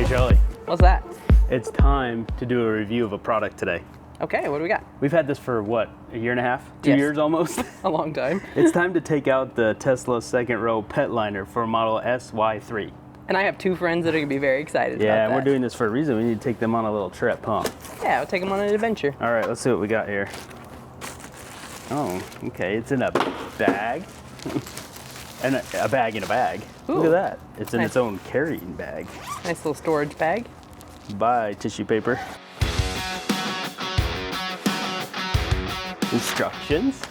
Shelly. What's that? It's time to do a review of a product today. Okay, what do we got? We've had this for what, a year and a half? 2 Yes. years almost? A long time. It's time to take out the Tesla second row pet liner for model SY3. And I have two friends that are going to be very excited about that. Yeah, and we're doing this for a reason. We need to take them on a little trip, huh? Yeah, we'll take them on an adventure. All right, let's see what we got here. Oh, okay, it's in a bag. And a bag in a bag. Ooh, look at that. It's in nice. its own carrying bag. Nice little storage bag. Bye, tissue paper. Instructions.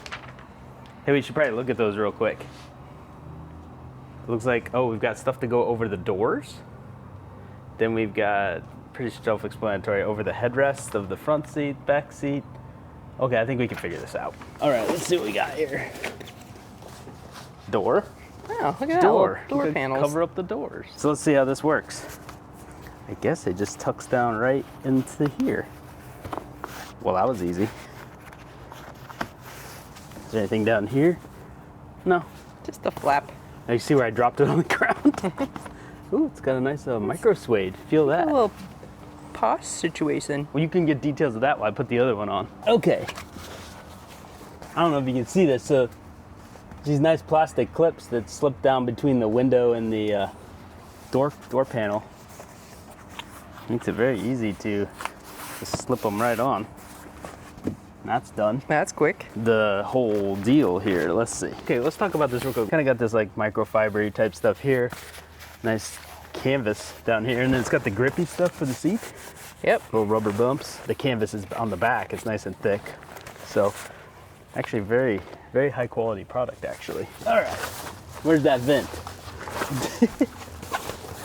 Hey, we should probably look at those real quick. It looks like, oh, we've got stuff to go over the doors. Then we've got pretty self-explanatory over the headrest of the front seat, back seat. Okay, I think we can figure this out. All right, let's see what we got here. Door. Oh, look at that. Door. Door panels. Cover up the doors. So let's see how this works. I guess it just tucks down right into here. Well, that was easy. Is there anything down here? No. Just a flap. Now you see where I dropped it on the ground? Ooh, it's got a nice micro suede. Feel that? A little posh situation. Well, you can get details of that while I put the other one on. Okay. I don't know if you can see this. So these nice plastic clips that slip down between the window and the door panel. Makes it very easy to just slip them right on. That's done. That's quick. The whole deal here, let's see. Okay, let's talk about this real quick. Kind of got this like microfiber type stuff here. Nice canvas down here, and then it's got the grippy stuff for the seat. Yep. Little rubber bumps. The canvas is on the back, it's nice and thick. So actually very, very high quality product actually. All right, where's that vent?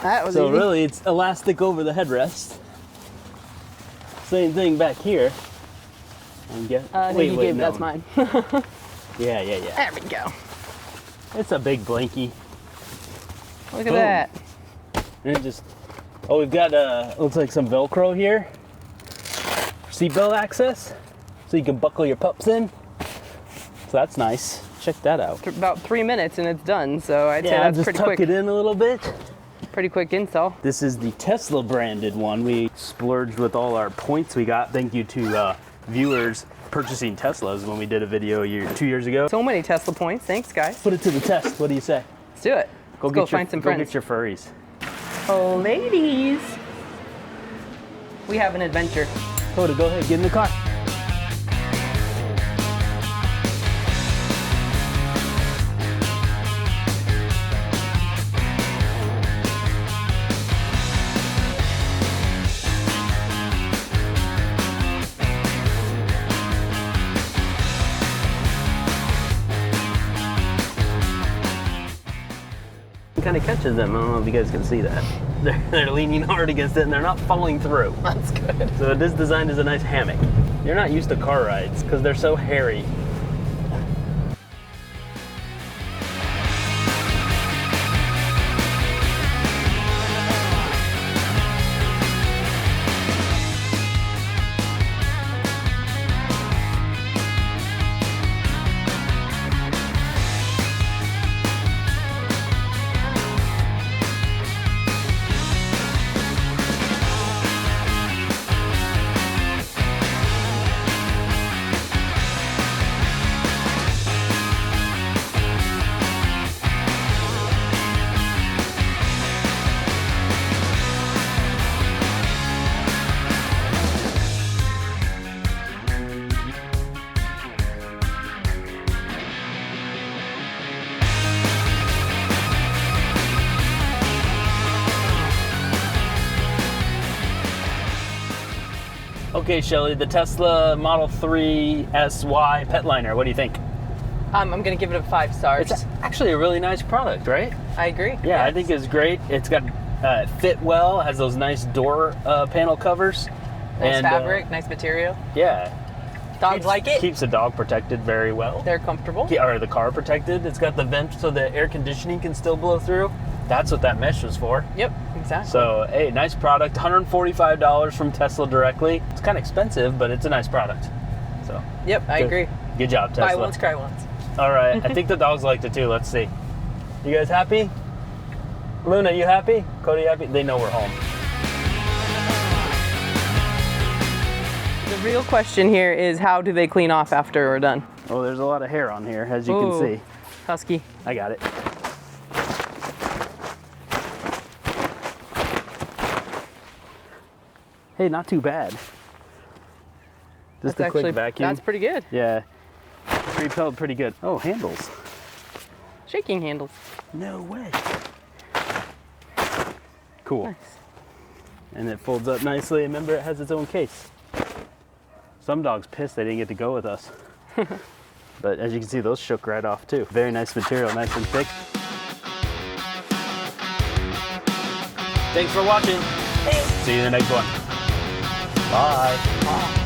That was So easy. really it's elastic over the headrest. Same thing back here. And get, I think you gave, that's mine. Yeah. There we go. It's a big blankie. Look at Boom. that. And it just, oh, we've got, looks like some Velcro here. Seatbelt access, so you can buckle your pups in. So that's nice. Check that out. About 3 minutes and it's done, so I'd say Yeah, that's just pretty tuck quick. it in a little bit. Pretty quick install. This is the Tesla branded one. We splurged with all our points we got. Thank you to viewers purchasing Teslas when we did a video 2 years ago. So many Tesla points. Thanks, guys. Put it to the test. What do you say? Let's do it. Let's go find some Go friends. get your furries. Oh, ladies. We have an adventure. Coda, go ahead, get in the car. Kind of catches them. I don't know if you guys can see that. They're leaning hard against it and they're not falling through. That's good. So it is designed as a nice hammock. You're not used to car rides because they're so hairy. Okay, Shelly, the Tesla Model 3 SY pet liner, what do you think? I'm going to give it a 5 stars. It's actually a really nice product, right? I agree. Yeah, I think it's great. It's got fit well, has those nice door panel covers. Nice and, fabric, nice material. Yeah. Dogs like it. Keeps the dog protected very well. They're comfortable. Or the car protected. It's got the vent so the air conditioning can still blow through. That's what that mesh was for. Yep, exactly. So, hey, nice product. $145 from Tesla directly. It's kind of expensive, but it's a nice product. So. Yep, I agree. Good job, Tesla. Buy once, cry once. All right, I think the dogs liked it too. Let's see. You guys happy? Luna, you happy? Cody, happy? They know we're home. The real question here is how do they clean off after we're done? Oh, there's a lot of hair on here, as you Ooh. can see. Husky. I got it. Hey, not too bad. Just a quick vacuum. That's pretty good. Yeah, repelled pretty good. Oh, handles. Shaking handles. No way. Cool. Nice. And it folds up nicely. Remember, it has its own case. Some dogs pissed they didn't get to go with us. But as you can see, those shook right off too. Very nice material, nice and thick. Thanks for watching. Thanks. See you in the next one. Bye. Bye.